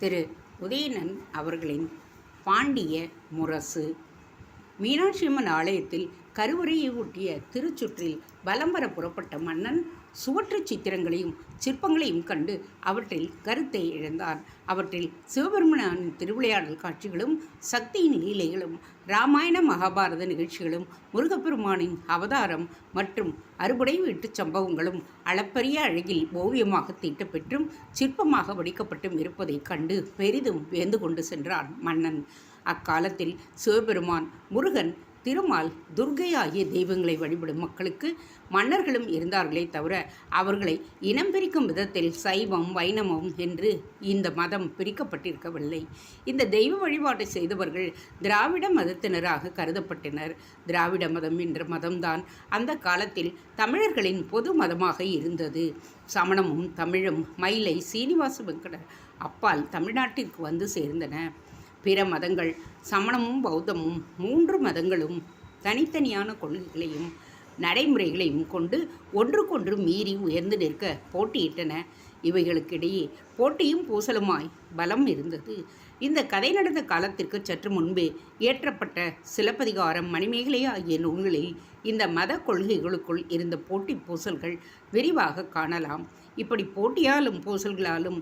திரு உதயணன் அவர்களின் பாண்டிய முரசு. மீனாட்சியம்மன் ஆலயத்தில் கருவறையை ஒட்டிய திருச்சுற்றில் வலம் வர புறப்பட்ட மன்னன் சுவற்று சித்திரங்களையும் சிற்பங்களையும் கண்டு அவற்றில் கருத்தை இழந்தான். அவற்றில் சிவபெருமானின் திருவிளையாடல் காட்சிகளும் சக்தியின் லீலைகளும் இராமாயண மகாபாரத நிகழ்ச்சிகளும் முருகப்பெருமானின் அவதாரம் மற்றும் அறுபடை வீட்டுச் சம்பவங்களும் அளப்பரிய அழகில் ஓவியமாக தீட்டப்பெற்றும் சிற்பமாக வடிக்கப்பட்டும் இருப்பதைக் கண்டு பெரிதும் வியந்து கொண்டு சென்றான் மன்னன். அக்காலத்தில் சிவபெருமான், முருகன், திருமால், துர்க்கை ஆகிய தெய்வங்களை வழிபடும் மக்களுக்கு மன்னர்களும் இருந்தார்களே தவிர அவர்களை இனம் பிரிக்கும் விதத்தில் சைவம், வைணவம் என்று இந்த மதம் பிரிக்கப்பட்டிருக்கவில்லை. இந்த தெய்வ வழிபாட்டை செய்தவர்கள் திராவிட மதத்தினராக கருதப்பட்டனர். திராவிட மதம் என்ற மதம்தான் அந்த காலத்தில் தமிழர்களின் பொது மதமாக இருந்தது. சமணமும் தமிழும் மயிலை சீனிவாச வெங்கடர் அப்பால் தமிழ்நாட்டிற்கு வந்து சேர்ந்தன. பிற மதங்கள், சமணமும் பௌத்தமும், 3 மதங்களும் தனித்தனியான கொள்கைகளையும் நடைமுறைகளையும் கொண்டு ஒன்றுக்கொன்று மீறி உயர்ந்து நிற்க போட்டியிட்டன. இவைகளுக்கிடையே போட்டியும் பூசலுமாய் பலம் இருந்தது. இந்த கதை நடந்த காலத்திற்கு சற்று முன்பே இயற்றப்பட்ட சிலப்பதிகாரம், மணிமேகலை ஆகிய நூல்களில் இந்த மத கொள்கைகளுக்குள் இருந்த போட்டி பூசல்கள் விரிவாக காணலாம். இப்படி போட்டியாலும் பூசல்களாலும்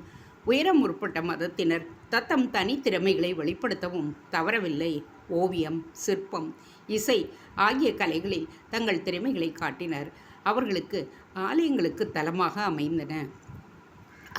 உயர முற்பட்ட மதத்தினர் தத்தம் தனித்திறமைகளை வெளிப்படுத்தவும் தவறவில்லை. ஓவியம், சிற்பம், இசை ஆகிய கலைகளில் தங்கள் திறமைகளை காட்டினர். அவர்களுக்கு ஆலயங்களுக்கு தலமாக அமைந்தன.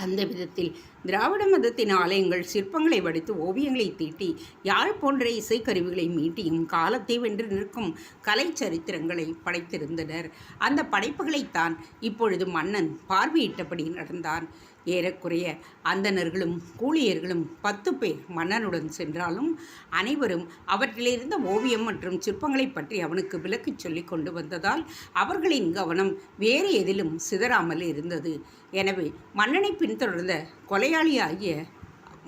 அந்த விதத்தில் திராவிட மதத்தின் ஆலயங்கள் சிற்பங்களை வடித்து ஓவியங்களை தீட்டி யாழ் போன்ற இசைக்கருவிகளை மீட்டியும் காலத்தை வென்று நிற்கும் கலை சரித்திரங்களை படைத்திருந்தனர். அந்த படைப்புகளைத்தான் இப்பொழுது மன்னன் பார்வையிட்டபடி நடந்தான். ஏறக்குறைய அந்தணர்களும் கூலியர்களும் 10 பேர் மன்னனுடன் சென்றாலும் அனைவரும் அவற்றிலிருந்த ஓவியம் மற்றும் சிற்பங்களை பற்றி அவனுக்கு விளக்கிச் சொல்லி கொண்டு வந்ததால் அவர்களின் கவனம் வேறு எதிலும் சிதறாமல் இருந்தது. எனவே மன்னனை பின்தொடர்ந்த கொலையாளி ஆகிய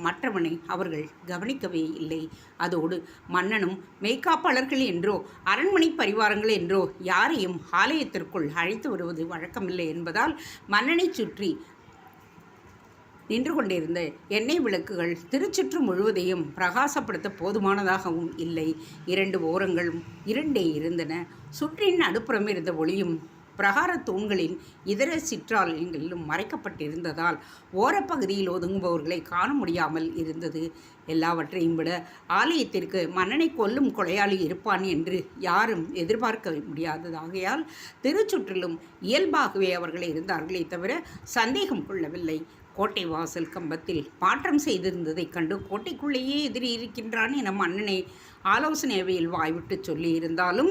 மற்றவனை அவர்கள் கவனிக்கவே இல்லை. அதோடு மன்னனும் மெய்காப்பாளர்கள் என்றோ அரண்மனை பரிவாரங்கள் என்றோ யாரையும் ஆலயத்திற்குள் அழைத்து வருவது வழக்கமில்லை என்பதால் மன்னனை சுற்றி நின்று கொண்டிருந்த எண்ணெய் விளக்குகள் திருச்சுற்று முழுவதையும் பிரகாசப்படுத்த போதுமானதாகவும் இல்லை. 2 ஓரங்களும் இருண்டே இருந்தன. சுற்றின் நடுப்புறம் இருந்த ஒளியும் பிரகார தூண்களின் இதர சிற்றாலயங்களிலும் மறைக்கப்பட்டிருந்ததால் ஓரப்பகுதியில் ஒதுங்குபவர்களை காண முடியாமல் இருந்தது. எல்லாவற்றையும் விட ஆலயத்திற்கு மன்னனை கொல்லும் கொலையாளி இருப்பான் என்று யாரும் எதிர்பார்க்க முடியாததாகையால் திருச்சுற்றிலும் இயல்பாகவே அவர்கள் இருந்தார்களே தவிர சந்தேகம் கொள்ளவில்லை. கோட்டை வாசல் கம்பத்தில் மாற்றம் செய்திருந்ததைக் கண்டு கோட்டைக்குள்ளேயே எதிரி இருக்கின்றான் என மன்னனை ஆலோசனை அவையில் வாய்விட்டு சொல்லியிருந்தாலும்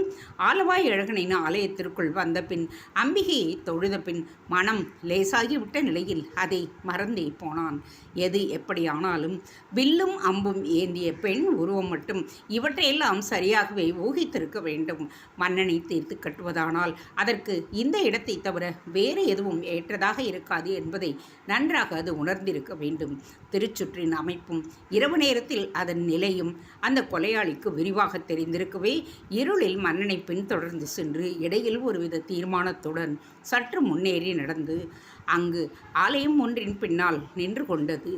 ஆலவாய் அழகனின் ஆலயத்திற்குள் வந்த பின் அம்பிகையை தொழுத பின் மனம் லேசாகிவிட்ட நிலையில் அதை மறந்தே போனான். எது எப்படியானாலும் வில்லும் அம்பும் ஏந்திய பெண் உருவம் மட்டும் இவற்றையெல்லாம் சரியாகவே ஊகித்திருக்க வேண்டும். மன்னனை தீர்த்து கட்டுவதானால் அதற்கு இந்த இடத்தை தவிர வேறு எதுவும் ஏற்றதாக இருக்காது என்பதை நன்றாக அது உணர்ந்திருக்க வேண்டும். திருச்சுற்றின் அமைப்பும் இரவு நேரத்தில் அதன் நிலையும் அந்த கொலையாளிக்கு விரிவாக தெரிந்திருக்கவே இருளில் மன்னனை பின்தொடர்ந்து சென்று இடையில் ஒருவித தீர்மானத்துடன் சற்று முன்னேறி நடந்து அங்கு ஆலயம் ஒன்றின் பின்னால் நின்று கொண்டது.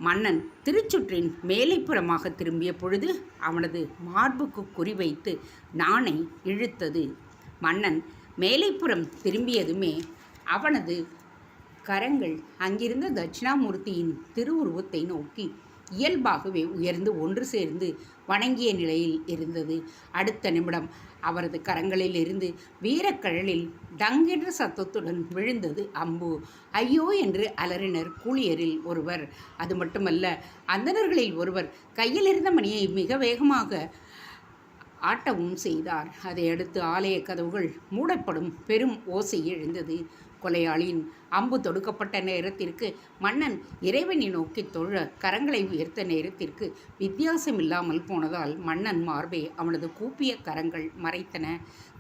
மன்னன் திருச்சுற்றின் மேலைப்புறமாக திரும்பிய பொழுது அவனது மார்புக்கு குறிவைத்து நாணை இழுத்தது. மன்னன் மேலைப்புறம் திரும்பியதுமே அவனது கரங்கள் அங்கிருந்த தட்சிணாமூர்த்தியின் திருவுருவத்தை நோக்கி இயல்பாகவே உயர்ந்து ஒன்று சேர்ந்து வணங்கிய நிலையில் இருந்தது. அடுத்த நிமிடம் அவரது கரங்களில் இருந்து வீரக்கழலில் டங்கென்ற சத்தத்துடன் விழுந்தது அம்பு. ஐயோ என்று அலறினர் கூலியரில் ஒருவர். அது மட்டுமல்ல, அந்தணர்களில் ஒருவர் கையில் இருந்த மணியை மிக வேகமாக ஆட்டவும் செய்தார். அதையடுத்து ஆலய கதவுகள் மூடப்படும் பெரும் ஓசை எழுந்தது. கொலையாளியின் அம்பு தொடுக்கப்பட்ட நேரத்திற்கு மன்னன் இறைவனை நோக்கி தொழ கரங்களை உயர்த்த நேரத்திற்கு வித்தியாசமில்லாமல் போனதால் மன்னன் மார்பை அவனது கூப்பிய கரங்கள் மறைத்தன.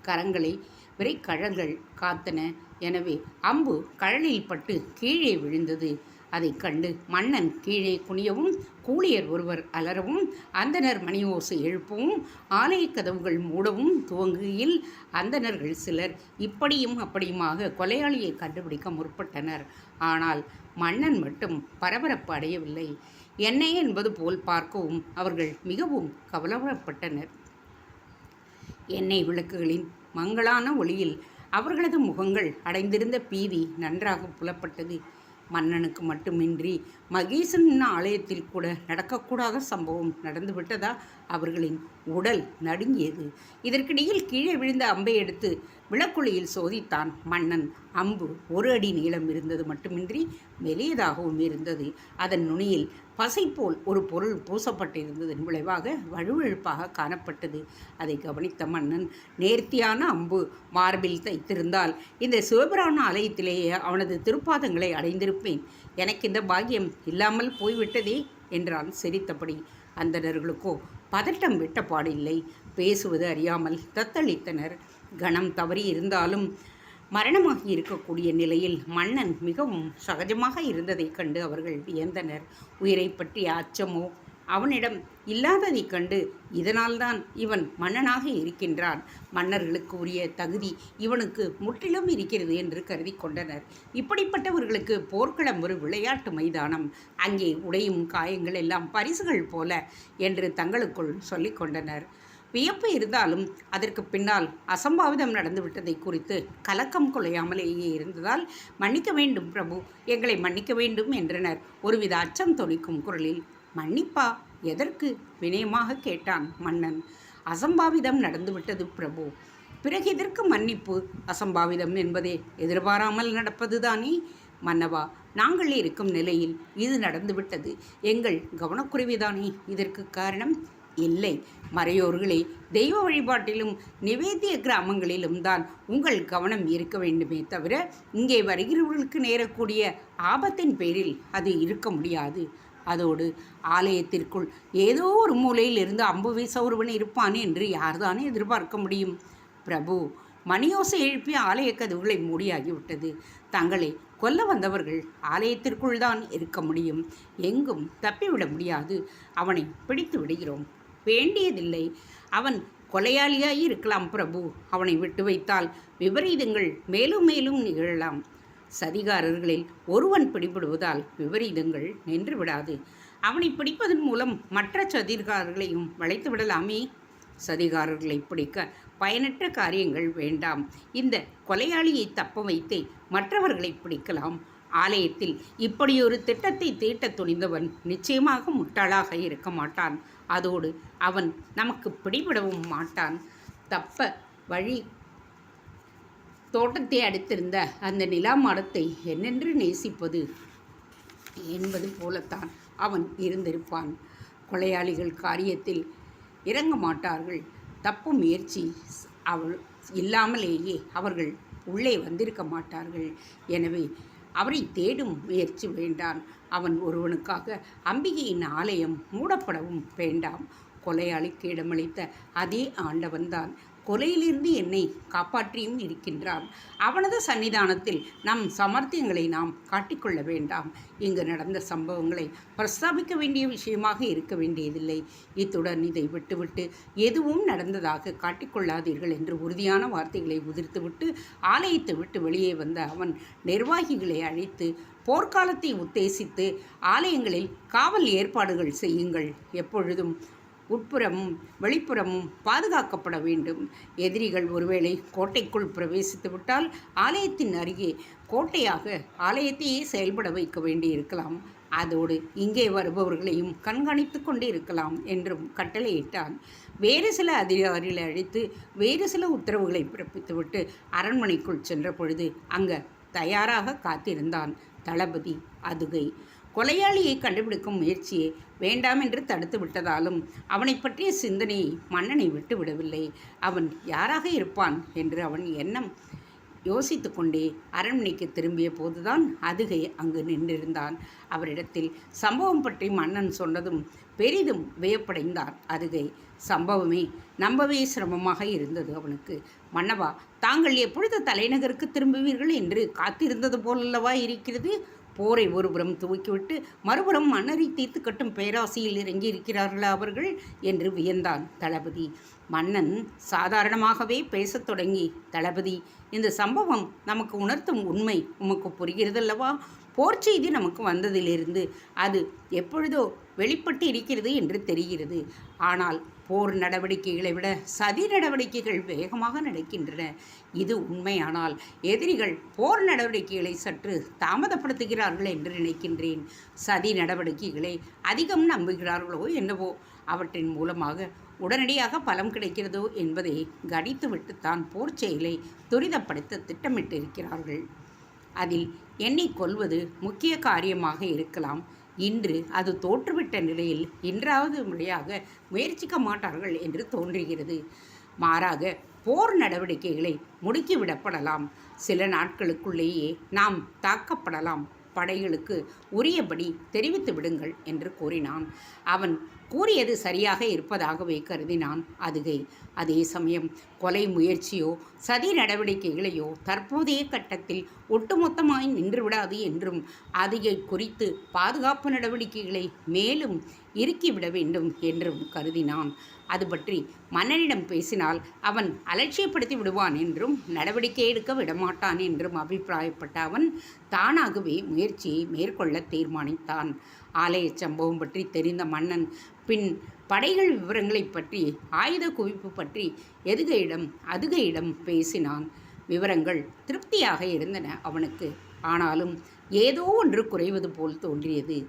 கரங்களை விரைக்கழல்கள் காத்தன. எனவே அம்பு கழலில் பட்டு கீழே விழுந்தது. அதைக் கண்டு மன்னன் கீழே குனியவும், கூலியர் ஒருவர் அலறவும், அந்தணர் மணி ஓசை எழுப்பவும், ஆலய கதவுகள் மூடவும் துவங்குகையில் அந்தணர்கள் சிலர் இப்படியும் அப்படியுமாக கொலையாளியை கண்டுபிடிக்க முற்பட்டனர். ஆனால் மன்னன் மட்டும் பரபரப்பு அடையவில்லை. என்ன என்பது போல் பார்க்கவும் அவர்கள் மிகவும் கவலைப்பட்டனர். எண்ணெய் விளக்குகளின் மங்கலான ஒளியில் அவர்களது முகங்கள் அடைந்திருந்த பீதி நன்றாக புலப்பட்டது. மன்னனுக்கு மட்டுமின்றி மகேசனின் ஆலயத்தில் கூட நடக்கக்கூடாத சம்பவம் நடந்துவிட்டதா? அவர்களின் உடல் நடுங்கியது. இதற்கிடையில் கீழே விழுந்த அம்பை எடுத்து விளக்குழியில் சோதித்தான் மன்னன். அம்பு 1 அடி நீளம் இருந்தது மட்டுமின்றி மெலியதாகவும் இருந்தது. அதன் நுனியில் பசை போல் ஒரு பொருள் பூசப்பட்டிருந்ததன் விளைவாக வழுவழுப்பாக காணப்பட்டது. அதை கவனித்த மன்னன், நேர்த்தியான அம்பு மார்பில் தைத்திருந்தால் இந்த சிவபிரான ஆலயத்திலேயே அவனது திருப்பாதங்களை அடைந்திருப்பேன். எனக்கு இந்த பாக்கியம் இல்லாமல் போய்விட்டதே என்றான் சிரித்தபடி. அந்தணர்களுக்கோ பதட்டம் விட்ட பாடில்லை. பேசுவது அறியாமல் தத்தளித்தனர். கணம் தவறி இருந்தாலும் மரணமாகி இருக்கக்கூடிய நிலையில் மன்னன் மிகவும் சகஜமாக இருந்ததைக் கண்டு அவர்கள் வியந்தனர். உயிரை பற்றிய அச்சமோ அவனிடம் இல்லாததைக் கண்டு இதனால்தான் இவன் மன்னனாக இருக்கின்றான், மன்னர்களுக்கு உரிய தகுதி இவனுக்கு முற்றிலும் இருக்கிறது என்று கருதி கொண்டனர். இப்படிப்பட்டவர்களுக்கு போர்க்களம் ஒரு விளையாட்டு மைதானம், அங்கே உடையும் காயங்கள் எல்லாம் பரிசுகள் போல என்று தங்களுக்குள் சொல்லிக் கொண்டனர். வியப்பு இருந்தாலும் அதற்கு பின்னால் அசம்பாவிதம் நடந்துவிட்டதை குறித்து கலக்கம் கொள்ளையாமலேயே இருந்ததால், மன்னிக்க வேண்டும் பிரபு, எங்களை மன்னிக்க வேண்டும் என்றனர். ஒருவித அச்சம் தொனிக்கும் குரலில். மன்னிப்பா? எதற்கு? வினயமாக கேட்டான் மன்னன். அசம்பாவிதம் நடந்துவிட்டது பிரபு. பிறகு எதற்கு மன்னிப்பு? அசம்பாவிதம் என்பதே எதிர்பாராமல் நடப்பதுதானே மன்னவா. நாங்கள் இருக்கும் நிலையில் இது நடந்துவிட்டது. எங்கள் கவனக்குறைவுதானே இதற்கு காரணம்? இல்லை மறையோர்களே, தெய்வ வழிபாட்டிலும் நிவேத்திய கிராமங்களிலும் தான் உங்கள் கவனம் இருக்க வேண்டுமே தவிர இங்கே வருகிறவர்களுக்கு நேரக்கூடிய ஆபத்தின் பேரில் அது இருக்க முடியாது. அதோடு ஆலயத்திற்குள் ஏதோ ஒரு மூலையில் இருந்து அம்பு வீச ஒருவன் இருப்பான் என்று யார்தானே எதிர்பார்க்க முடியும்? பிரபு, மணியோசை எழுப்பி ஆலய கதவுகளை மூடியாகிவிட்டது. தங்களை கொல்ல வந்தவர்கள் ஆலயத்திற்குள் தான் இருக்க முடியும், எங்கும் தப்பிவிட முடியாது. அவனை பிடித்து விடுகிறோம். வேண்டியதில்லை, அவன் கொலையாளியாய் இருக்கலாம் பிரபு. அவனை விட்டு வைத்தால் விபரீதங்கள் மேலும் மேலும் நிகழலாம். சதிகாரர்களில் ஒருவன் பிடிபடுவதால் விபரீதங்கள் நின்று விடாது. அவனை பிடிப்பதன் மூலம் மற்ற சதிகாரர்களையும் வளைத்து விடலாமே. சதிகாரர்களை பிடிக்க பயனற்ற காரியங்கள் வேண்டாம். இந்த கொலையாளியை தப்ப வைத்தே மற்றவர்களை பிடிக்கலாம். ஆலயத்தில் இப்படியொரு திட்டத்தை தீட்ட துணிந்தவன் நிச்சயமாக முட்டாளாக இருக்க மாட்டான். அதோடு அவன் நமக்கு பிடிபடவும் மாட்டான். தப்ப வழி தோட்டத்தை அடுத்திருந்த அந்த நிலா மாடத்தை என்னென்று நேசிப்பது என்பது போலத்தான் அவன் இருந்திருப்பான். கொலையாளிகள் காரியத்தில் இறங்க மாட்டார்கள். தப்பும் முயற்சி இல்லாமலேயே அவர்கள் உள்ளே வந்திருக்க மாட்டார்கள். எனவே அவரை தேடும் முயற்சி வேண்டாம். அவன் ஒருவனுக்காக அம்பிகையின் ஆலயம் மூடப்படவும் வேண்டாம். கொலையாளிக்கு இடமளித்த அதே ஆண்டவன்தான் கொலையிலிருந்து என்னை காப்பாற்றியும் இருக்கின்றான். அவனது சன்னிதானத்தில் நம் சமர்த்தியங்களை நாம் காட்டிக்கொள்ள வேண்டாம். இங்கு நடந்த சம்பவங்களை பிரஸ்தாபிக்க வேண்டிய விஷயமாக இருக்க வேண்டியதில்லை. இத்துடன் இதை விட்டுவிட்டு எதுவும் நடந்ததாக காட்டிக்கொள்ளாதீர்கள் என்று உறுதியான வார்த்தைகளை உதிர்த்துவிட்டு ஆலயத்தை விட்டு வெளியே வந்த அவன் நிர்வாகிகளை அழைத்து, போர்க்காலத்தை உத்தேசித்து ஆலயங்களில் காவல் ஏற்பாடுகள் செய்யுங்கள். எப்பொழுதும் உட்புறமும் வெளிப்புறமும் பாதுகாக்கப்பட வேண்டும். எதிரிகள் ஒருவேளை கோட்டைக்குள் பிரவேசித்து விட்டால் ஆலயத்தின் அருகே கோட்டையாக ஆலயத்தையே செயல்பட வைக்க வேண்டியிருக்கலாம். அதோடு இங்கே வருபவர்களையும் கண்காணித்து கொண்டு இருக்கலாம் என்றும் கட்டளையிட்டான். வேறு சில அதிகாரிகளை அழைத்து வேறு சில உத்தரவுகளை பிறப்பித்துவிட்டு அரண்மனைக்குள் சென்ற பொழுது அங்கே தயாராக காத்திருந்தான் தளபதி அதுகை. கொலையாளியை கண்டுபிடிக்கும் முயற்சியை வேண்டாம் என்று தடுத்து விட்டதாலும் அவனை பற்றிய சிந்தனையை மன்னனை விட்டு விடவில்லை. அவன் யாராக இருப்பான் என்று அவன் எண்ணம் யோசித்து கொண்டே அரண்மனைக்கு திரும்பிய போதுதான் அதுகை அங்கு நின்றிருந்தான். அவரிடத்தில் சம்பவம் பற்றி மன்னன் சொன்னதும் பெரிதும் வியப்படைந்தான் அதுகை. சம்பவமே நம்பவே சிரமமாக இருந்தது அவனுக்கு. மன்னவா, தாங்கள் எப்பொழுது தலைநகருக்கு திரும்புவீர்கள் என்று காத்திருந்தது போலல்லவா இருக்கிறது? போரை ஒருபுறம் துவக்கிவிட்டு மறுபுறம் மன்னரை தீர்த்து கட்டும் பேராசையில் இறங்கி இருக்கிறார்களா அவர்கள் என்று வியந்தான் தளபதி. மன்னன் சாதாரணமாகவே பேசத் தொடங்கி, தளபதி, இந்த சம்பவம் நமக்கு உணர்த்தும் உண்மை உமக்கு புரிகிறதல்லவா? போர் செய்தி நமக்கு வந்ததிலிருந்து அது எப்பொழுதோ வெளிப்பட்டு இருக்கிறது என்று தெரிகிறது. ஆனால் போர் நடவடிக்கைகளை விட சதி நடவடிக்கைகள் வேகமாக நடக்கின்றன. இது உண்மையானால் எதிரிகள் போர் நடவடிக்கைகளை சற்று தாமதப்படுத்துகிறார்கள் என்று நினைக்கின்றேன். சதி நடவடிக்கைகளை அதிகம் நம்புகிறார்களோ என்னவோ. அவற்றின் மூலமாக உடனடியாக பலம் கிடைக்கிறதோ என்பதை கணித்துவிட்டுத்தான் போர் செயலை துரிதப்படுத்த திட்டமிட்டிருக்கிறார்கள். அதில் என்னை கொல்வது முக்கிய காரியமாக இருக்கலாம். இன்று அது தோற்றுவிட்ட நிலையில் இன்றாவது முறையாக முயற்சிக்க மாட்டார்கள் என்று தோன்றுகிறது. மாறாக போர் நடவடிக்கைகளை முடுக்கிவிடப்படலாம். சில நாட்களுக்குள்ளேயே நாம் தாக்கப்படலாம். படைகளுக்கு உரியபடி தெரிவித்து விடுங்கள் என்று கூறினான். அவன் கூறியது சரியாக இருப்பதாகவே கருதினான் அதுகை. அதே சமயம் கொலை முயற்சியோ சதி நடவடிக்கைகளையோ தற்போதைய கட்டத்தில் ஒட்டுமொத்தமாய் நின்றுவிடாது என்றும் அதுகை குறித்து பாதுகாப்பு நடவடிக்கைகளை மேலும் இறுக்கிவிட வேண்டும் என்றும் கருதினான். அது பற்றி மன்னனிடம் பேசினால் அவன் அலட்சியப்படுத்தி விடுவான் என்றும் நடவடிக்கை எடுக்க விடமாட்டான் என்றும் அபிப்பிராயப்பட்ட அவன் தானாகவே முயற்சியை மேற்கொள்ள தீர்மானித்தான். ஆலய சம்பவம் பற்றி தெரிந்த மன்னன் பின் படைகள் விவரங்களை பற்றி ஆயுத குவிப்பு பற்றி அதுகையிடம் பேசினான். விவரங்கள் திருப்தியாக இருந்தன அவனுக்கு. ஆனாலும் ஏதோ ஒன்று குறைவது போல் தோன்றியது.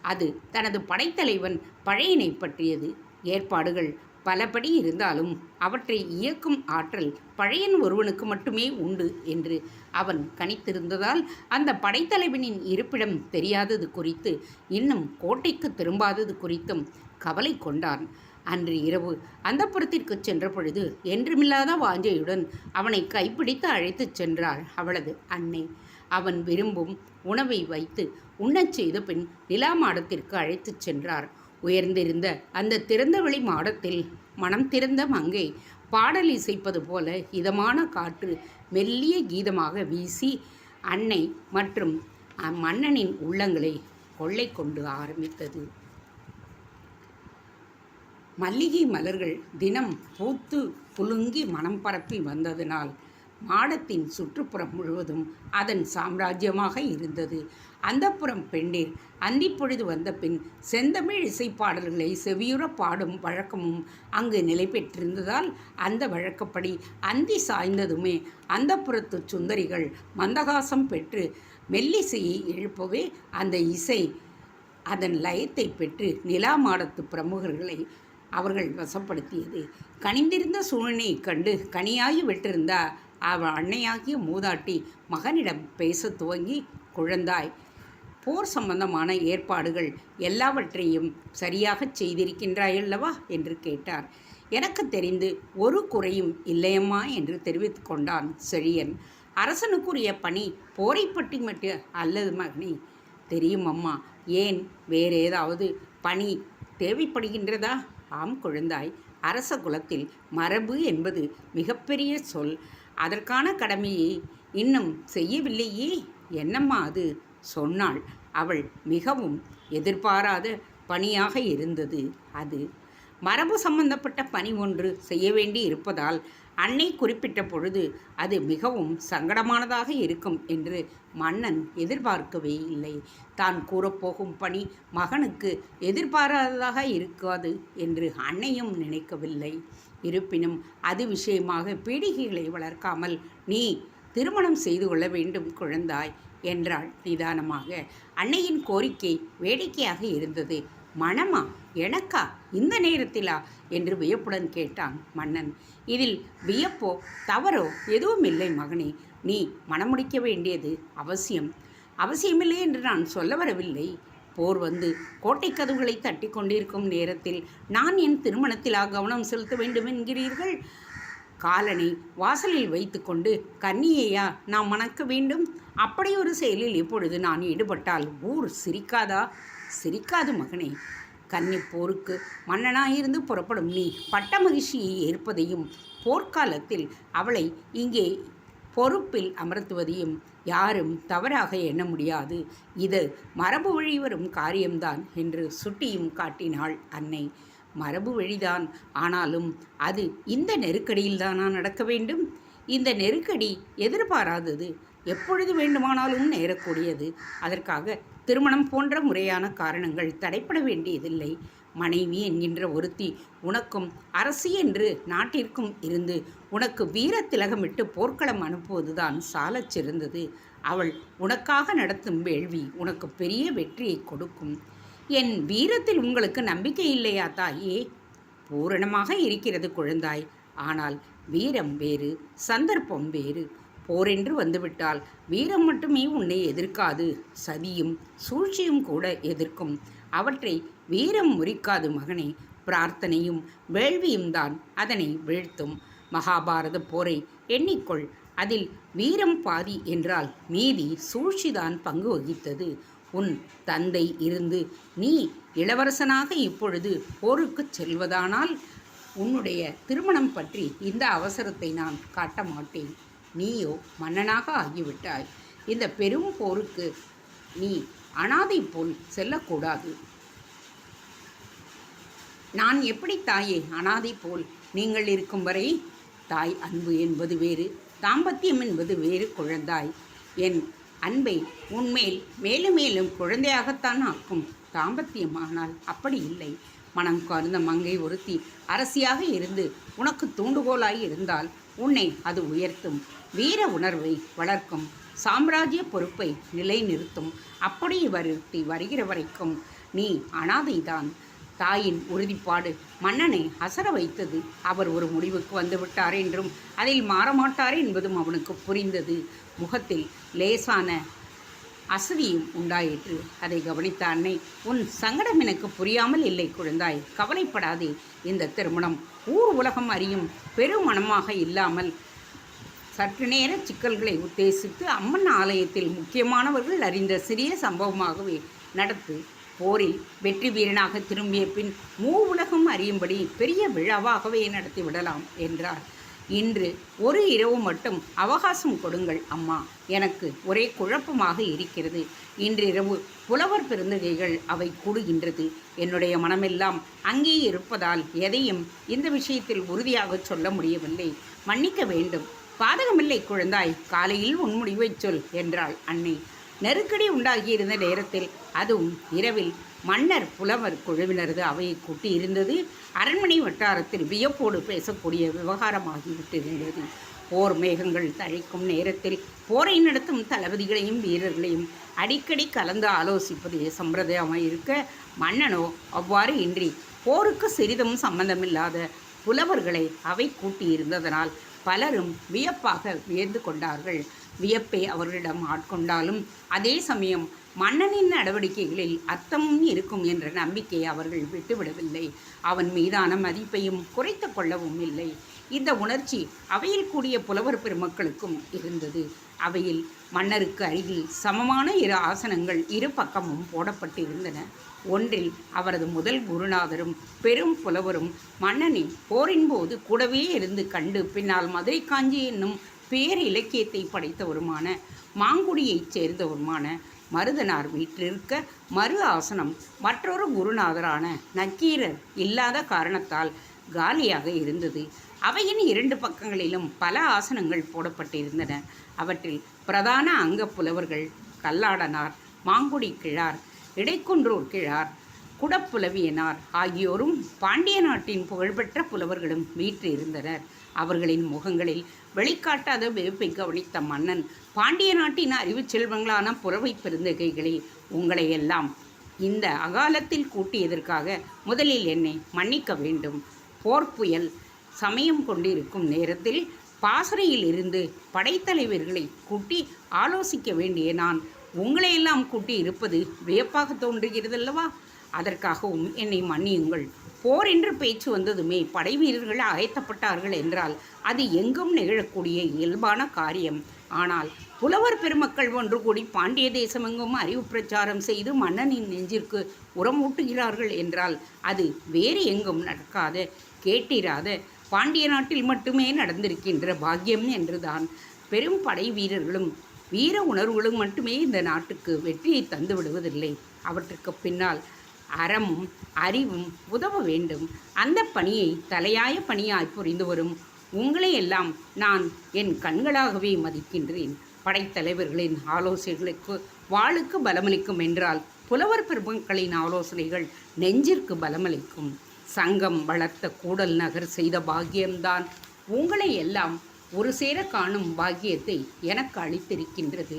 அது தனது படைத்தலைவன் பழையனை பற்றியது. ஏற்பாடுகள் பலபடி இருந்தாலும் அவற்றை இயக்கும் ஆற்றல் பழையன் ஒருவனுக்கு மட்டுமே உண்டு என்று அவன் கணித்திருந்ததால் அந்த படைத்தலைவனின் இருப்பிடம் தெரியாதது குறித்து இன்னும் கோட்டைக்கு திரும்பாதது குறித்தும் கவலை கொண்டான். அன்று இரவு அந்தப்புறத்திற்கு சென்ற பொழுது என்றுமில்லாத வாஞ்சையுடன் அவனை கைப்பிடித்து அழைத்துச் சென்றாள் அவளது அன்னை. அவன் விரும்பும் உணவை வைத்து உண்ணச் செய்த பின் நிலா மாடத்திற்கு அழைத்துச் சென்றார். உயர்ந்திருந்த அந்த திறந்தவெளி மாடத்தில் மனம் திறந்த மங்கை பாடல் இசைப்பது போல இதமான காற்று மெல்லிய கீதமாக வீசி அன்னை மற்றும் மன்னனின் உள்ளங்களை கொள்ளை கொண்டு ஆரம்பித்தது. மல்லிகை மலர்கள் தினம் பூத்து புலுங்கி மனம் பரப்பி வந்ததினால் மாடத்தின் சுற்றுப்புறம் முழுவதும் அதன் சாம்ராஜ்யமாக இருந்தது. அந்தப்புறம் பெண்டிர் அந்திப்பொழுது வந்த பின் செந்தமிழ் இசைப்பாடல்களை செவியுற பாடும் வழக்கமும் அங்கு நிலை பெற்றிருந்ததால் அந்த வழக்கப்படி அந்தி சாய்ந்ததுமே அந்தப்புறத்து சுந்தரிகள் மந்தகாசம் பெற்று மெல்லிசையை எழுப்பவே அந்த இசை அதன் லயத்தை பெற்று நிலா மாடத்து பிரமுகர்களை அவர்கள் வசப்படுத்தியது. கனிந்திருந்த சூழ்நிலையை கண்டு கனியாகி விட்டிருந்த அவள் அன்னையாகிய மூதாட்டி மகனிடம் பேச துவங்கி, குழந்தாய், போர் சம்பந்தமான ஏற்பாடுகள் எல்லாவற்றையும் சரியாக செய்திருக்கின்றாயல்லவா என்று கேட்டார். எனக்கு தெரிந்து ஒரு குறையும் இல்லையம்மா என்று தெரிவித்து கொண்டான் செழியன். அரசனுக்குரிய பணி போரை பற்றி மட்டும் அல்லது மகனே. தெரியும் அம்மா. ஏன் வேறேதாவது பணி தேவைப்படுகின்றதா? ஆம் குழந்தாய், அரச குலத்தில் மரபு என்பது மிகப்பெரிய சொல். அதற்கான கடமையை இன்னும் செய்யவில்லையே. என்னம்மா அது? சொன்னாள். அவள் மிகவும் எதிர்பாராத பணியாக இருந்தது அது. மரபு சம்பந்தப்பட்ட பணி ஒன்று செய்ய வேண்டி இருப்பதால் அன்னை குறிப்பிட்ட பொழுது அது மிகவும் சங்கடமானதாக இருக்கும் என்று மன்னன் எதிர்பார்க்கவே இல்லை. தான் கூறப்போகும் பணி மகனுக்கு எதிர்பாராததாக இருக்காது என்று அன்னையும் நினைக்கவில்லை. இருப்பினும் அது விஷயமாக பீடிகைகளை வளர்க்காமல் நீ திருமணம் செய்து கொள்ள வேண்டும் குழந்தாய் என்றாள் நிதானமாக. அன்னையின் கோரிக்கை வேடிக்கையாக இருந்தது. மணமா? எனக்கா? இந்த நேரத்திலா என்று வியப்புடன் கேட்டான் மன்னன். இதில் வியப்போ தவறோ எதுவும் இல்லை மகனே. நீ மணமுடிக்க வேண்டியது அவசியம். அவசியமில்லை என்று நான் சொல்ல வரவில்லை. போர் வந்து கோட்டை கதவுகளை தட்டி கொண்டிருக்கும் நேரத்தில் நான் என் திருமணத்திலா கவனம் செலுத்த வேண்டும் என்கிறீர்கள்? காலனை வாசலில் வைத்து கொண்டு கன்னியையா நாம் மணக்க வேண்டும்? அப்படி ஒரு செயலில் இப்பொழுது நான் ஈடுபட்டால் ஊர் சிரிக்காதா? சிரிக்காது மகனே. கன்னி போருக்கு மன்னனாயிருந்து புறப்படும் நீ பட்ட மகிழ்ச்சியை ஏற்பதையும் போர்க்காலத்தில் அவளை இங்கே பொறுப்பில் அமர்த்துவதையும் யாரும் தவறாக எண்ண முடியாது. இது மரபு வழி வரும் காரியம்தான் என்று சுட்டியும் காட்டினாள் அன்னை. மரபு வழிதான், ஆனாலும் அது இந்த நெருக்கடியில்தானா நடக்க வேண்டும்? இந்த நெருக்கடி எதிர்பாராதது, எப்பொழுது வேண்டுமானாலும் நேரக்கூடியது. அதற்காக திருமணம் போன்ற முறையான காரணங்கள் தடைப்பட வேண்டியதில்லை. மனைவி என்கின்ற ஒருத்தி உனக்கும் அரசி என்று நாட்டிற்கும் இருந்து உனக்கு வீர திலகமிட்டு போர்க்களம் அனுப்புவதுதான் சாலச் சிறந்தது. அவள் உனக்காக நடத்தும் வேள்வி உனக்கு பெரிய வெற்றியை கொடுக்கும். என் வீரத்தில் உங்களுக்கு நம்பிக்கை இல்லையா தாயே? பூரணமாக இருக்கிறது குழந்தாய். ஆனால் வீரம் வேறு, சந்தர்ப்பம் வேறு. போரென்று வந்துவிட்டால் வீரம் மட்டுமே உன்னை எதிர்க்காது, சதியும் சூழ்ச்சியும் கூட எதிர்க்கும். அவற்றை வீரம் முறிக்காது மகனே. பிரார்த்தனையும் வேள்வியும் தான் அதனை வீழ்த்தும். மகாபாரத போரை எண்ணிக்கொள். அதில் வீரம் பாதி என்றால் மீதி சூழ்ச்சிதான் பங்கு வகித்தது. உன் தந்தை இருந்து நீ இளவரசனாக இப்பொழுது போருக்கு செல்வதானால் உன்னுடைய திருமணம் பற்றி இந்த அவசரத்தை நான் காட்ட மாட்டேன். நீயோ மன்னனாக ஆகிவிட்டாய். இந்த பெரும் போருக்கு நீ அனாதை போல் செல்லக்கூடாது. நான் எப்படி தாயே அனாதை போல்? நீங்கள் இருக்கும் வரை தாய் அன்பு என்பது வேறு, தாம்பத்தியம் என்பது வேறு குழந்தாய். என் அன்பை உன்மேல் மேலும் மேலும் குழந்தையாகத்தான் ஆக்கும். தாம்பத்தியமானால் அப்படி இல்லை. மனம் கருந்த மங்கை ஒருத்தி அரசியாக இருந்து உனக்கு தூண்டுகோலாய் இருந்தால் உன்னை அது உயர்த்தும், வீர உணர்வை வளர்க்கும், சாம்ராஜ்ய பொறுப்பை நிலைநிறுத்தும். அப்படி வருகிற வரைக்கும் நீ அனாதைதான். தாயின் உறுதிப்பாடு மன்னனை அசர வைத்தது. அவர் ஒரு முடிவுக்கு வந்துவிட்டார் என்றும் அதில் மாறமாட்டார் என்பதும் அவனுக்கு புரிந்தது. முகத்தில் லேசான அசதியும் உண்டாயிற்று. அதை கவனித்த அன்னை, உன் சங்கடம் எனக்கு புரியாமல் இல்லை குழந்தாய். கவலைப்படாதே. இந்த திருமணம் ஊர் உலகம் அறியும் பெருமணமாக இல்லாமல் சற்று நேர சிக்கல்களை உத்தேசித்து அம்மன் ஆலயத்தில் முக்கியமானவர்கள் அறிந்த சிறிய சம்பவமாகவே நடத்து. போரில் வெற்றி வீரனாக திரும்பிய பின் உலகம் அறியும்படி பெரிய விழாவாகவே நடத்தி விடலாம் என்றார். இன்று ஒரு இரவு மட்டும் அவகாசம் கொடுங்கள் அம்மா. எனக்கு ஒரே குழப்பமாக இருக்கிறது. இன்றிரவு புலவர் பெருந்தகைகள் அவை கூடுகின்றது. என்னுடைய மனமெல்லாம் அங்கே இருப்பதால் எதையும் இந்த விஷயத்தில் உறுதியாக சொல்ல முடியவில்லை. மன்னிக்க வேண்டும். பாதகமில்லை குழந்தாய். காலையில் உன் முடிவை சொல் என்றாள் அன்னை. நெருக்கடி உண்டாகியிருந்த நேரத்தில், அதுவும் இரவில், மன்னர் புலவர் குழுவினரது அவையை கூட்டி இருந்தது. அரண்மனை வட்டாரத்தில் வியப்போடு பேசக்கூடிய விவகாரமாகிவிட்டிருந்தது. போர் மேகங்கள் தழைக்கும் நேரத்தில் போரை நடத்தும் தளபதிகளையும் வீரர்களையும் அடிக்கடி கலந்து ஆலோசிப்பது சம்பிரதாயமாக இருக்க, மன்னனோ அவ்வாறு இன்றி போருக்கு சிறிதும் சம்பந்தமில்லாத புலவர்களை அவை கூட்டியிருந்ததனால் பலரும் வியப்பாக வியந்து கொண்டார்கள். வியப்பை அவர்களிடம் ஆட்கொண்டாலும் அதே சமயம் மன்னனின் நடவடிக்கைகளில் அர்த்தமும் இருக்கும் என்ற நம்பிக்கையை அவர்கள் விட்டுவிடவில்லை. அவன் மீதான மதிப்பையும் குறைத்து கொள்ளவும் இல்லை. இந்த உணர்ச்சி அவையில் கூடிய புலவர் பெருமக்களுக்கும் இருந்தது. அவையில் மன்னருக்கு அருகில் சமமான 2 ஆசனங்கள் இரு பக்கமும் போடப்பட்டிருந்தன. ஒன்றில் அவரது முதல் குருநாதரும் பெரும் புலவரும் மன்னனின் போரின் போது கூடவே இருந்து கண்டு பின்னால் மதுரை காஞ்சி என்னும் பேர் இலக்கியத்தை படைத்தவருமான மாங்குடியைச் சேர்ந்தவருமான மருதனார் வீற்றிருக்க, மறு ஆசனம் மற்றொரு குருநாதரான நக்கீரர் இல்லாத காரணத்தால் காலியாக இருந்தது. அவையின் 2 பக்கங்களிலும் பல ஆசனங்கள் போடப்பட்டிருந்தன. அவற்றில் பிரதான அங்க புலவர்கள் கல்லாடனார், மாங்குடி கிழார், இடைக்குன்றூர் கிழார், குடப்புலவியனார் ஆகியோரும் பாண்டிய நாட்டின் புகழ்பெற்ற புலவர்களும் வீற்றிருந்தனர். அவர்களின் முகங்களில் வெளிக்காட்டாத வெறுப்பை கவனித்த மன்னன், பாண்டிய நாட்டின் அறிவு செல்வங்களான புலவை பெருந்தகைகளே, உங்களையெல்லாம் இந்த அகாலத்தில் கூட்டியதற்காக முதலில் என்னை மன்னிக்க வேண்டும். போர் புயல் சமயம் கொண்டிருக்கும் நேரத்தில் பாசறையில் இருந்து படைத்தலைவர்களை கூட்டி ஆலோசிக்க வேண்டிய நான் உங்களையெல்லாம் கூட்டி இருப்பது வியப்பாக தோன்றுகிறதல்லவா? அதற்காகவும் என்னை மன்னியுங்கள். போர் என்று பேச்சு வந்ததுமே படை வீரர்கள் ஆயத்தப்பட்டார்கள் என்றால் அது எங்கும் நிகழக்கூடிய இயல்பான காரியம். ஆனால் புலவர் பெருமக்கள் ஒன்று கூடி பாண்டிய தேசமெங்கும் அறிவு பிரச்சாரம் செய்து மன்னனின் நெஞ்சிற்கு உரமூட்டுகிறார்கள் என்றால் அது வேறு எங்கும் நடக்காத, கேட்டிராத, பாண்டிய நாட்டில் மட்டுமே நடந்திருக்கின்ற பாக்கியம் என்றுதான் பெரும் படை வீரர்களும் வீர உணர்வுகளும் மட்டுமே இந்த நாட்டுக்கு வெற்றியை தந்து விடுவதில்லை. அவற்றுக்கு பின்னால் அறமும் அறிவும் உதவ வேண்டும். அந்த பணியை தலையாய பணியாய் புரிந்து வரும் உங்களை எல்லாம் நான் என் கண்களாகவே மதிக்கின்றேன். படைத்தலைவர்களின் ஆலோசனைகளுக்கு வாளுக்கு பலமளிக்கும் என்றால் புலவர் பெருமக்களின் ஆலோசனைகள் நெஞ்சிற்கு பலமளிக்கும். சங்கம் வளர்த்த கூடல் நகர் செய்த பாக்கியம்தான் உங்களை எல்லாம் ஒரு சேர காணும் பாக்கியத்தை எனக்கு அளித்திருக்கின்றது.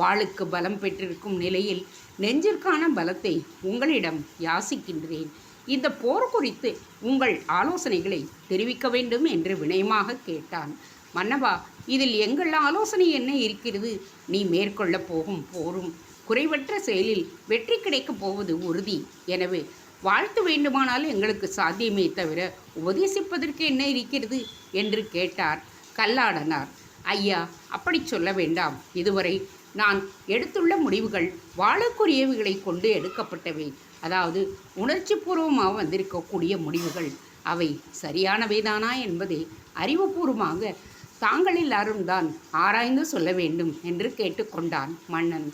வாளுக்கு பலம் பெற்றிருக்கும் நிலையில் நெஞ்சிற்கான பலத்தை உங்களிடம் யாசிக்கின்றேன். இந்த போர் குறித்து உங்கள் ஆலோசனைகளை தெரிவிக்க வேண்டும் என்று வினயமாக கேட்டான். மன்னவா, இதில் எங்கள் ஆலோசனை என்ன இருக்கிறது? நீ மேற்கொள்ளப் போகும் போரும் குறைவற்ற செயலில் வெற்றி கிடைக்கப் போவது உறுதி. எனவே வாழ்த்து வேண்டுமானால் எங்களுக்கு சாத்தியமே தவிர உபதேசிப்பதற்கு என்ன இருக்கிறது என்று கேட்டார் கல்லாடனார். ஐயா, அப்படி சொல்ல வேண்டாம். இதுவரை நான் எடுத்துள்ள முடிவுகள் வாழக்குரியவைகளை கொண்டு எடுக்கப்பட்டவை. அதாவது உணர்ச்சி பூர்வமாக வந்திருக்கக்கூடிய முடிவுகள். அவை சரியானவைதானா என்பதை அறிவுபூர்வமாக தாங்கள் எல்லாரும் தான் ஆராய்ந்து சொல்ல வேண்டும் என்று கேட்டுக்கொண்டான் மன்னன்.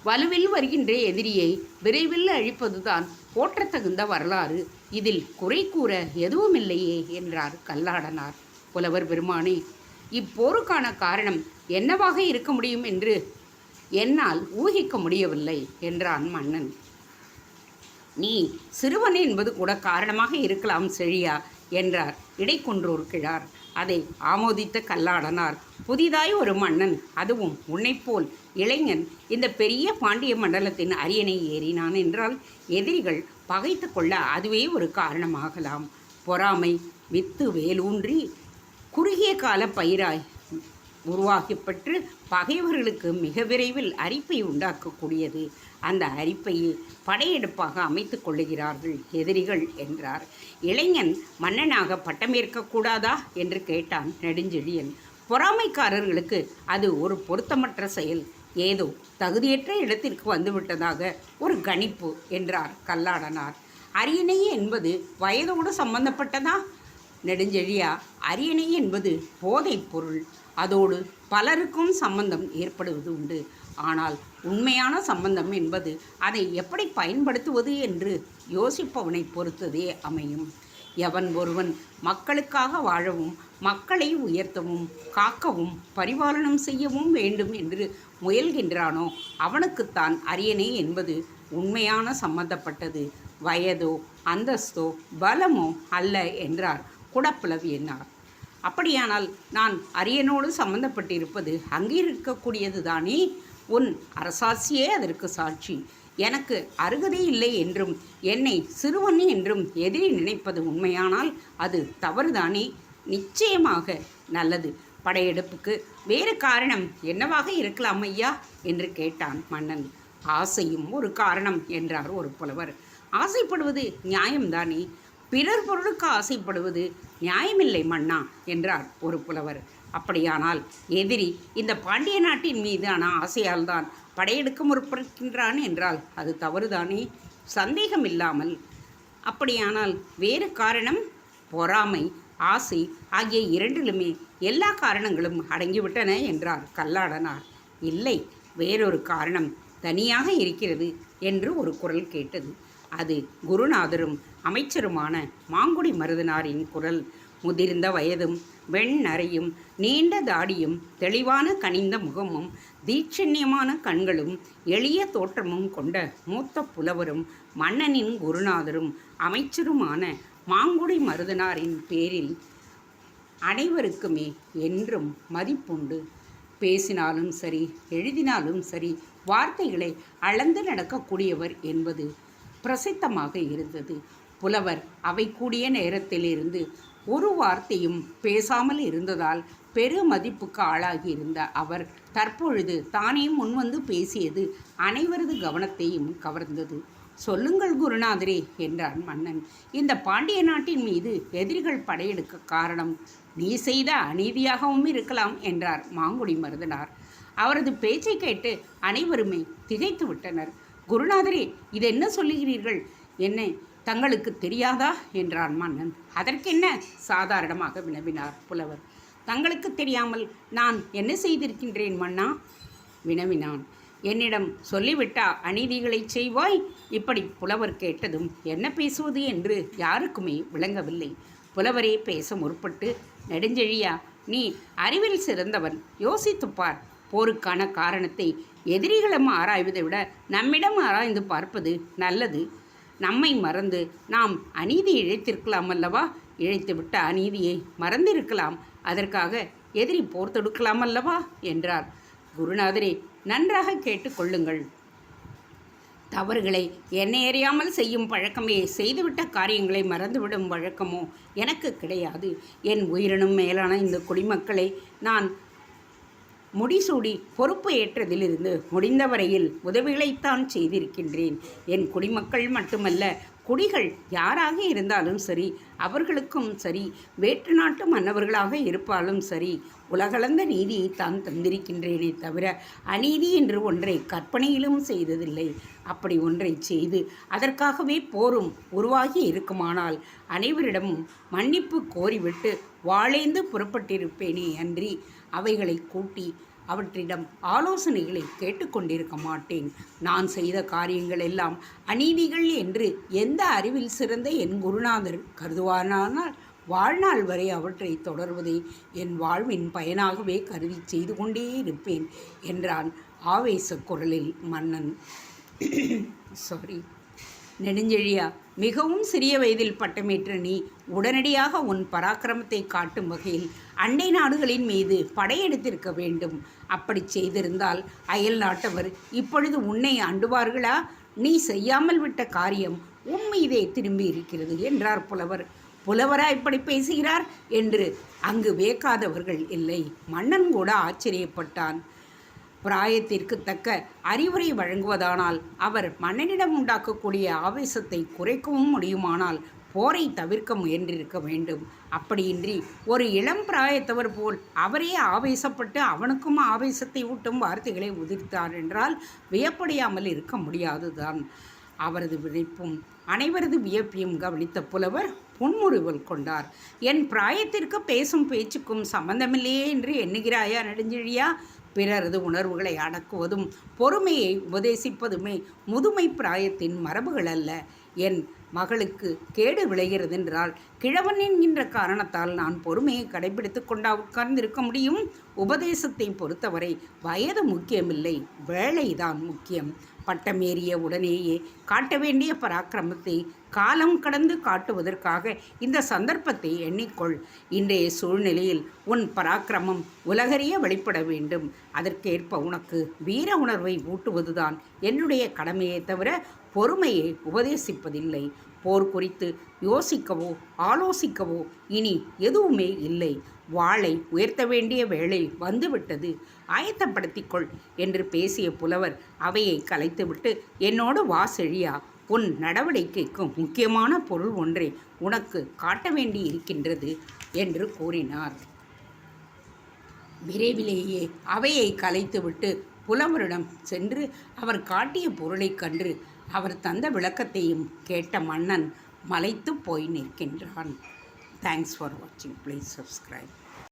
வலுவில் வருகின்ற எதிரியை விரைவில் அழிப்பதுதான் போற்றத்தகுந்த வரலாறு. இதில் குறை கூற எதுவுமில்லையே என்றார் கல்லாடனார். புலவர் பெருமானே, இப்போருக்கான காரணம் என்னவாக இருக்க முடியும் என்று என்னால் ஊகிக்க முடியவில்லை என்றான் மன்னன். நீ சிறுவன் என்பது கூட காரணமாக இருக்கலாம் செழியா என்றார் இடைக்குன்றூர் கிழார். அதை ஆமோதித்த கல்லாடனார், புதிதாய் ஒரு மன்னன், அதுவும் உன்னைப்போல் இளைஞன், இந்த பெரிய பாண்டிய மண்டலத்தின் அரியணை ஏறினான் என்றால் எதிரிகள் பகைத்து கொள்ள அதுவே ஒரு காரணமாகலாம். பொறாமை வித்து வேலூன்றி குறுகிய கால பயிராய் உருவாக்கப்பட்டு பகைவர்களுக்கு மிக விரைவில் அரிப்பை உண்டாக்கக்கூடியது. அந்த அரிப்பையை படையெடுப்பாக அமைத்து கொள்ளுகிறார்கள் எதிரிகள் என்றார். இளைஞன் மன்னனாக பட்டமேற்கக்கூடாதா என்று கேட்டான் நெடுஞ்செழியன். பொறாமைக்காரர்களுக்கு அது ஒரு பொருத்தமற்ற செயல். ஏதோ தகுதியற்ற இடத்திற்கு வந்துவிட்டதாக ஒரு கணிப்பு என்றார் கல்லாடனார். அரியணை என்பது வயதோடு சம்பந்தப்பட்டதா? நெடுஞ்செழியா, அரியணை என்பது போதைப் பொருள். அதோடு பலருக்கும் சம்பந்தம் ஏற்படுவது உண்டு. ஆனால் உண்மையான சம்பந்தம் என்பது அதை எப்படி பயன்படுத்துவது என்று யோசிப்பவனை பொறுத்ததே அமையும். எவன் ஒருவன் மக்களுக்காக வாழவும் மக்களை உயர்த்தவும் காக்கவும் பரிபாலனம் செய்யவும் வேண்டும் என்று முயல்கின்றானோ அவனுக்குத்தான் அரியணை என்பது உண்மையான சம்பந்தப்பட்டது. வயதோ அந்தஸ்தோ பலமோ அல்ல என்றார் குடப்புலவியனார். அப்படியானால் நான் அரியனோடு சம்பந்தப்பட்டிருப்பது அங்கீகரிக்கக்கூடியது தானே? உன் அரசாட்சியே அதற்கு சாட்சி. எனக்கு அருகதை இல்லை என்றும் என்னை சிறுவன் என்றும் எதிரி நினைப்பது உண்மையானால் அது தவறுதானே? நிச்சயமாக. நல்லது. படையெடுப்புக்கு வேறு காரணம் என்னவாக இருக்கலாம் ஐயா என்று கேட்டான் மன்னன். ஆசையும் ஒரு காரணம் என்றார் ஒரு புலவர். ஆசைப்படுவது நியாயம்தானே? பிறர் பொருளுக்கு ஆசைப்படுவது நியாயமில்லை மன்னா என்றார் ஒரு புலவர். அப்படியானால் எதிரி இந்த பாண்டிய நாட்டின் மீதான ஆசையால் தான் படையெடுக்க முற்படுகின்றான் என்றால் அது தவறுதானே? சந்தேகம் இல்லாமல். அப்படியானால் வேறு காரணம்? பொறாமை, ஆசை ஆகிய இரண்டிலுமே எல்லா காரணங்களும் அடங்கிவிட்டன என்றார் கல்லாடனார். இல்லை, வேறொரு காரணம் தனியாக இருக்கிறது என்று ஒரு குரல் கேட்டது. அது குருநாதரும் அமைச்சருமான மாங்குடி மருதனாரின் குரல். முதிர்ந்த வயதும் வெண்ணறையும் நீண்ட தாடியும் தெளிவான கனிந்த முகமும் தீட்சண்யமான கண்களும் எளிய தோற்றமும் கொண்ட மூத்த புலவரும் மன்னனின் குருநாதரும் அமைச்சருமான மாங்குடி மருதனாரின் பேரில் அனைவருக்குமே என்றும் மதிப்புண்டு. பேசினாலும் சரி, எழுதினாலும் சரி, வார்த்தைகளை அளந்து நடக்கக்கூடியவர் என்பது பிரசித்தமாக இருந்தது. புலவர் அவை கூடிய நேரத்திலிருந்து ஒரு வார்த்தையும் பேசாமல் இருந்ததால் பெரு மதிப்புக்கு ஆளாகியிருந்த அவர் தற்பொழுது தானே முன்வந்து பேசியது அனைவரது கவனத்தையும் கவர்ந்தது. சொல்லுங்கள் குருநாதரே என்றான் மன்னன். இந்த பாண்டிய நாட்டின் மீது எதிரிகள் படையெடுக்க காரணம் நீ செய்த அநீதியாகவும் இருக்கலாம் என்றார் மாங்குடி மருதனார். அவரது பேச்சை கேட்டு அனைவருமே திகைத்து விட்டனர். குருநாதரே, இது என்ன சொல்லுகிறீர்கள்? என்ன தங்களுக்கு தெரியாதா என்றான் மன்னன். அதற்கென்ன? சாதாரணமாக வினவினார் புலவர். தங்களுக்கு தெரியாமல் நான் என்ன செய்திருக்கின்றேன் மன்னா? வினவினான். என்னிடம் சொல்லிவிட்டா அநீதிகளைச் செய்வாய்? இப்படி புலவர் கேட்டதும் என்ன பேசுவது என்று யாருக்குமே விளங்கவில்லை. புலவரே பேச முற்பட்டு, நெடுஞ்செழியா, நீ அறிவில் சிறந்தவன், யோசித்துப்பார். போருக்கான காரணத்தை எதிரிகளும் ஆராய்வதை விட நம்மிடம் ஆராய்ந்து பார்ப்பது நல்லது. நம்மை மறந்து நாம் அநீதி இழைத்திருக்கலாம் அல்லவா? இழைத்துவிட்ட அநீதியை மறந்திருக்கலாம். அதற்காக எதிரி போர் தொடுக்கலாம் அல்லவா என்றார். குருநாதரே, நன்றாக கேட்டுக்கொள்ளுங்கள். தவறுகளை என்னை அறியாமல் செய்யும் பழக்கமே, செய்துவிட்ட காரியங்களை மறந்துவிடும் வழக்கமோ எனக்கு கிடையாது. என் உயிரினும் மேலான இந்த குடிமக்களை நான் முடிசூடி பொறுப்பு ஏற்றதிலிருந்து முடிந்த வரையில் உதவிகளைத்தான் செய்திருக்கின்றேன். என் குடிமக்கள் மட்டுமல்ல, குடிகள் யாராக இருந்தாலும் சரி, அவர்களுக்கும் சரி, வேற்று நாட்டு மன்னவர்களாக இருப்பாலும் சரி, உலகளந்த நீதியை தான் தந்திருக்கின்றேனே தவிர அநீதி என்று ஒன்றை கற்பனையிலும் செய்ததில்லை. அப்படி ஒன்றை செய்து அதற்காகவே போரும் உருவாகி இருக்குமானால் அனைவரிடமும் மன்னிப்பு கோரிவிட்டு வாழேந்து புறப்பட்டிருப்பேனே அன்றி அவைகளை கூட்டி அவற்றிடம் ஆலோசனைகளை கேட்டுக்கொண்டிருக்க மாட்டேன். நான் செய்த காரியங்கள் எல்லாம் அநீதிகள் என்று எந்த அறிவில் சிறந்த என் குருநாதர் கருதுவானால் வாழ்நாள் வரை அவற்றை தொடர்வதை என் வாழ்வின் பயனாகவே கருதி செய்து கொண்டே இருப்பேன் என்றான் ஆவேச குரலில் மன்னன். நெடுஞ்செழியா, மிகவும் சிறிய வயதில் பட்டமேற்ற நீ உடனடியாக உன் பராக்கிரமத்தை காட்டும் வகையில் அண்டை நாடுகளின் மீது படையெடுத்திருக்க வேண்டும். அப்படி செய்திருந்தால் அயல் நாட்டவர் இப்பொழுது உன்னை அண்டுவார்களா? நீ செய்யாமல் விட்ட காரியம் உன் மீதே திரும்பி இருக்கிறது என்றார் புலவர். புலவரா இப்படி பேசுகிறார் என்று அங்கு வேக்காதவர்கள் இல்லை. மன்னன் கூட ஆச்சரியப்பட்டான். பிராயத்திற்கு தக்க அறிவுரை வழங்குவதானால் அவர் மன்னனிடம் உண்டாக்கக்கூடிய ஆவேசத்தை குறைக்கவும் முடியுமானால் போரை தவிர்க்க முயன்றிருக்க வேண்டும். அப்படியின்றி ஒரு இளம் பிராயத்தவர் போல் அவரே ஆவேசப்பட்டு அவனுக்கும் ஆவேசத்தை ஊட்டும் வார்த்தைகளை உதிர்த்தார் என்றால் வியப்படையாமல் இருக்க முடியாதுதான். அவரது விழிப்பும் அனைவரது வியப்பையும் கவனித்த புலவர் புன்முறுவல் கொண்டார். என் பிராயத்திற்கு பேசும் பேச்சுக்கும் சம்பந்தமில்லையே என்று எண்ணுகிறாயா நெடுஞ்செழியா? பிறரது உணர்வுகளை அடக்குவதும் பொறுமையை உபதேசிப்பதுமே முதுமை பிராயத்தின் மரபுகள் அல்ல. என் மகளுக்கு கேடு விளைகிறதென்றால் கிழவன் என்கின்ற காரணத்தால் நான் பொறுமையை கடைபிடித்து கொண்டா உட்கார்ந்திருக்க முடியும்? உபதேசத்தை பொறுத்தவரை வயது முக்கியமில்லை, வேலைதான் முக்கியம். பட்டமேறிய உடனேயே காட்ட வேண்டிய பராக்கிரமத்தை காலம் கடந்து காட்டுவதற்காக இந்த சந்தர்ப்பத்தை எண்ணிக்கொள். இன்றைய சூழ்நிலையில் உன் பராக்கிரமம் உலகறிய வெளிப்பட வேண்டும். அதற்கேற்ப உனக்கு வீர உணர்வை ஊட்டுவதுதான் என்னுடைய கடமையை தவிர பொறுமையை உபதேசிப்பதில்லை. போர் குறித்து யோசிக்கவோ ஆலோசிக்கவோ இனி எதுவுமே இல்லை. வாளை உயர்த்த வேண்டிய வேளை வந்துவிட்டது, ஆயத்தப்படுத்திக்கொள் என்று பேசிய புலவர் அவையை கலைத்துவிட்டு, என்னோடு வா செழியா, உன் நடவடிக்கைக்கு முக்கியமான பொருள் ஒன்றை உனக்கு காட்ட வேண்டி இருக்கின்றது என்று கூறினார். விரைவிலேயே அவையை கலைத்துவிட்டு புலவரிடம் சென்று அவர் காட்டிய பொருளைக் கண்டு அவர் தந்த விளக்கத்தையும் கேட்ட மன்னன் மலைத்து போய் நிற்கின்றான். தேங்க்ஸ் ஃபார் வாட்சிங். Please subscribe.